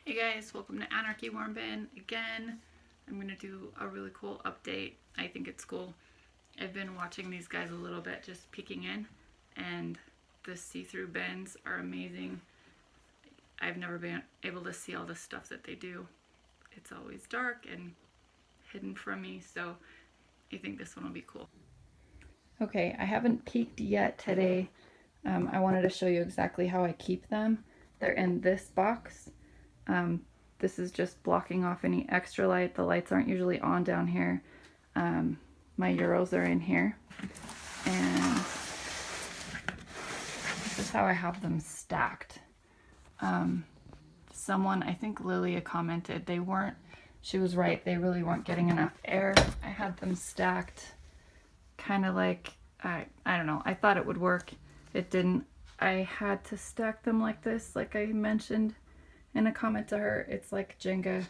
Hey guys, welcome to Anarchy Worm Bin. Again, I'm going to do a really cool update. I think it's cool. I've been watching these guys a little bit, just peeking in, and the see-through bins are amazing. I've never been able to see all the stuff that they do. It's always dark and hidden from me, so I think this one will be cool. Okay, I haven't peeked yet today. I wanted to show you exactly how I keep them. They're in this box. This is just blocking off any extra light. The lights aren't usually on down here. My Euros are in here. And this is how I have them stacked. Someone, I think Lilia commented, she was right, they really weren't getting enough air. I had them stacked kind of like, I don't know, I thought it would work. It didn't. I had to stack them like this, like I mentioned in a comment to her. It's like Jenga,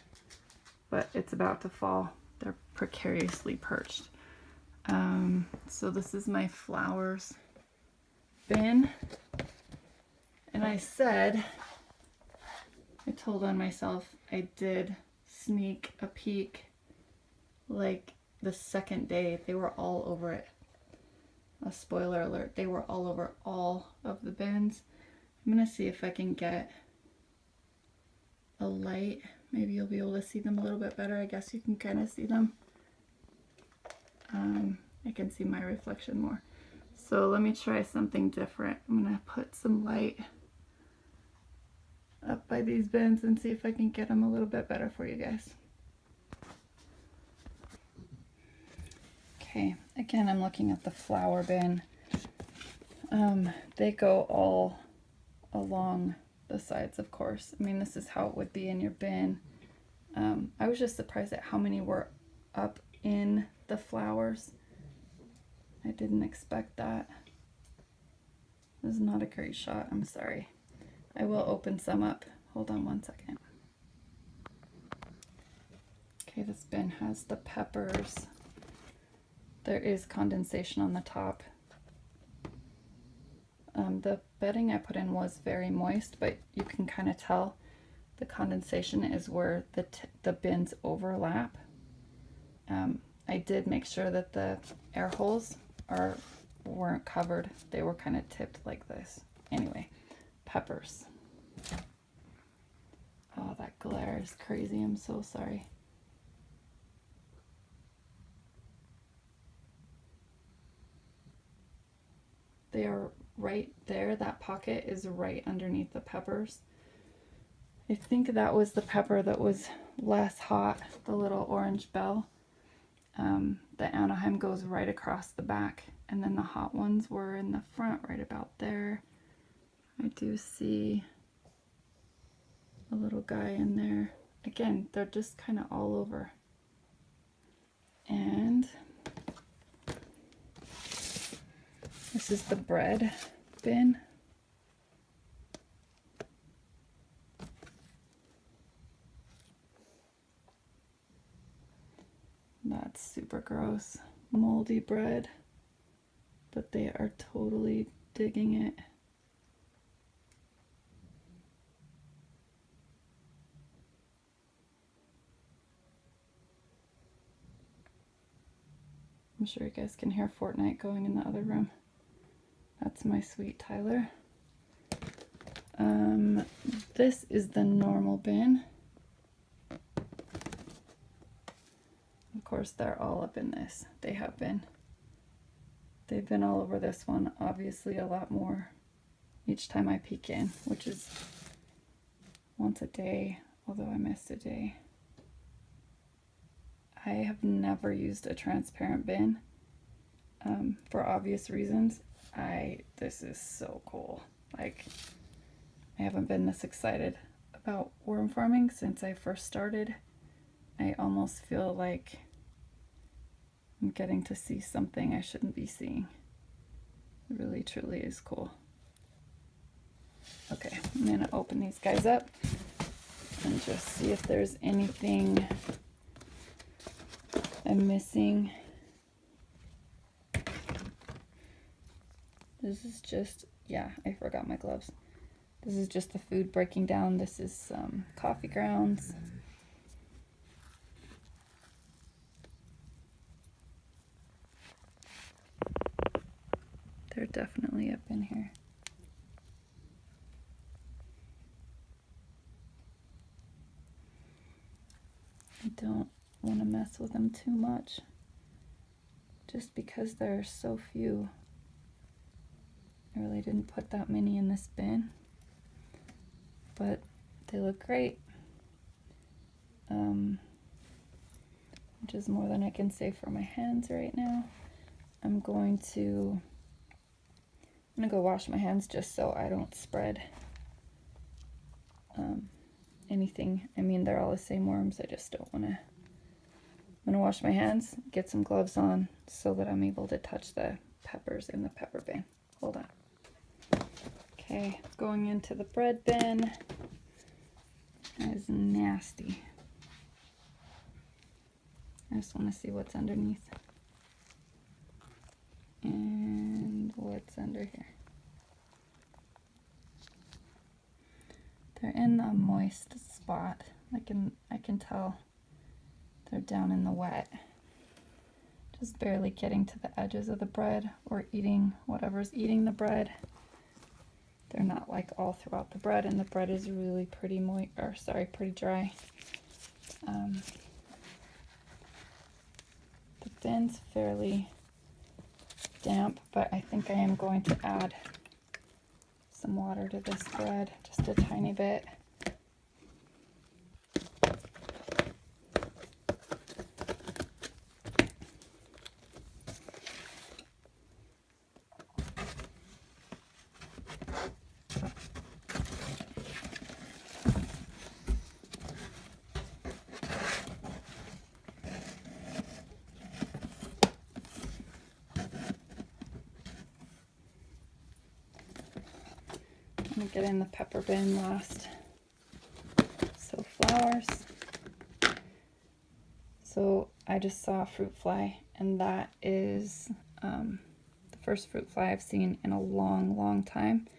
but it's about to fall. They're precariously perched. So this is my flowers bin. And I told on myself, I did sneak a peek like the second day. They were all over it. A spoiler alert, they were all over all of the bins. I'm gonna see if I can get a light. Maybe you'll be able to see them a little bit better. I guess you can kind of see them. I can see my reflection more. So let me try something different. I'm gonna put some light up by these bins and see if I can get them a little bit better for you guys. Okay, again, I'm looking at the flower bin. They go all along the sides, of course. I mean, this is how it would be in your bin. I was just surprised at how many were up in the flowers. I didn't expect that. This is not a great shot, I'm sorry. I will open some up. Hold on one second. Okay, this bin has the peppers. There is condensation on the top. The bedding I put in was very moist, but you can kind of tell the condensation is where the bins overlap. I did make sure that the air holes weren't covered. They were kind of tipped like this. Anyway, peppers. Oh, that glare is crazy. I'm so sorry. They are right there. That pocket is right underneath the peppers. I think that was the pepper that was less hot, the little orange bell. The Anaheim goes right across the back, and then the hot ones were in the front right about there. I do see a little guy in there. Again, they're just kind of all over. And this is the bread bin. That's super gross. Moldy bread, but they are totally digging it. I'm sure you guys can hear Fortnite going in the other room. That's my sweet Tyler. This is the normal bin. Of course, they're all up in this. They have been. They've been all over this one, obviously a lot more each time I peek in, which is once a day, although I missed a day. I have never used a transparent bin for obvious reasons. This is so cool. Like, I haven't been this excited about worm farming since I first started. I almost feel like I'm getting to see something I shouldn't be seeing. It really, truly is cool. Okay, I'm gonna open these guys up and just see if there's anything I'm missing. This is just, yeah, I forgot my gloves. This is just the food breaking down. This is some coffee grounds. They're definitely up in here. I don't want to mess with them too much, just because there are so few. I really didn't put that many in this bin, but they look great, which is more than I can say for my hands right now. I'm going to go wash my hands just so I don't spread anything. I mean, they're all the same worms. I just don't want to. I'm going to wash my hands, get some gloves on so that I'm able to touch the peppers in the pepper bin. Hold on. Okay, going into the bread bin. That is nasty. I just want to see what's underneath. And what's under here. They're in the moist spot. I can tell they're down in the wet. Just barely getting to the edges of the bread or eating whatever's eating the bread. They're not like all throughout the bread, and the bread is really pretty pretty dry. The bin's fairly damp, but I think I am going to add some water to this bread, just a tiny bit. I'm gonna get in the pepper bin last. So flowers. So I just saw a fruit fly, and that is the first fruit fly I've seen in a long time.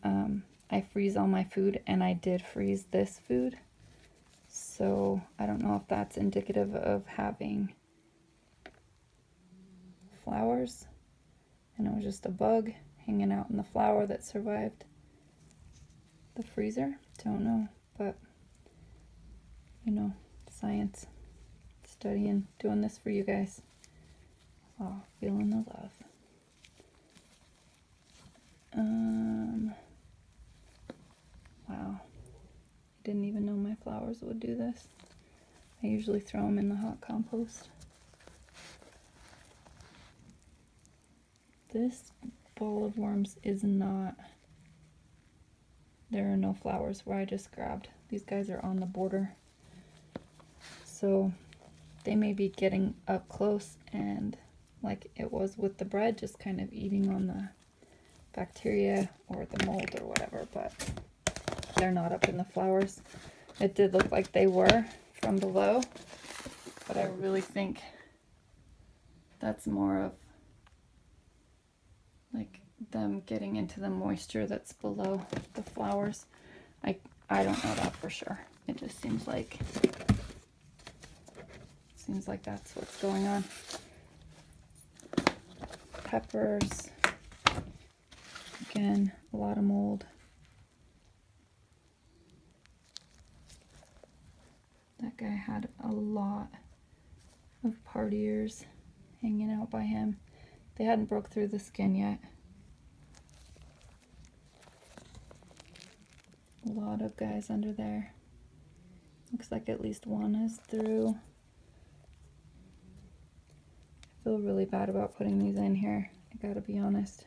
I freeze all my food, and I did freeze this food. So I don't know if that's indicative of having flowers, and it was just a bug hanging out in the flour that survived the freezer. Don't know, but you know, science, studying, doing this for you guys. Oh, feeling the love. Wow, I didn't even know my flowers would do this. I usually throw them in the hot compost. This ball of worms is not, there are no flowers where I just grabbed. These guys are on the border. So they may be getting up close and like it was with the bread, just kind of eating on the bacteria or the mold or whatever, but they're not up in the flowers. It did look like they were from below, but I really think that's more of like them getting into the moisture that's below the flowers. I don't know that for sure. It just seems like that's what's going on. Peppers. Again, a lot of mold. That guy had a lot of partiers hanging out by him. They hadn't broke through the skin yet. A lot of guys under there. Looks like at least one is through. I feel really bad about putting these in here. I gotta be honest.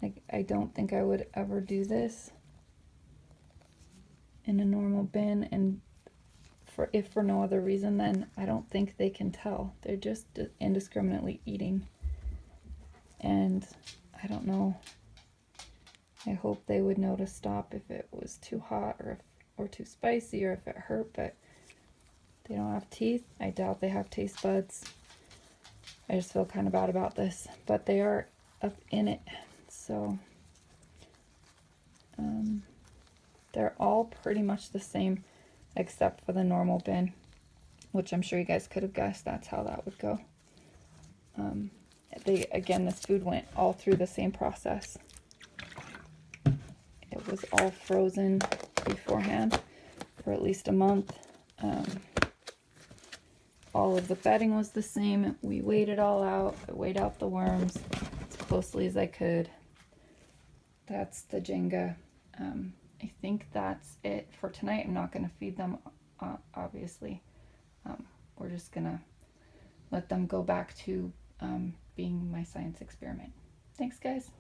Like, I don't think I would ever do this in a normal bin, and if for no other reason, then I don't think they can tell. They're just indiscriminately eating. And I don't know. I hope they would know to stop if it was too hot or too spicy or if it hurt, but they don't have teeth. I doubt they have taste buds. I just feel kind of bad about this, but they are up in it. So They're all pretty much the same except for the normal bin, which I'm sure you guys could have guessed that's how that would go. Again, this food went all through the same process. It was all frozen beforehand for at least a month. All of the bedding was the same. We weighed it all out. I weighed out the worms as closely as I could. That's the Jenga. I think that's it for tonight. I'm not going to feed them, obviously. We're just going to let them go back to being my science experiment. Thanks, guys.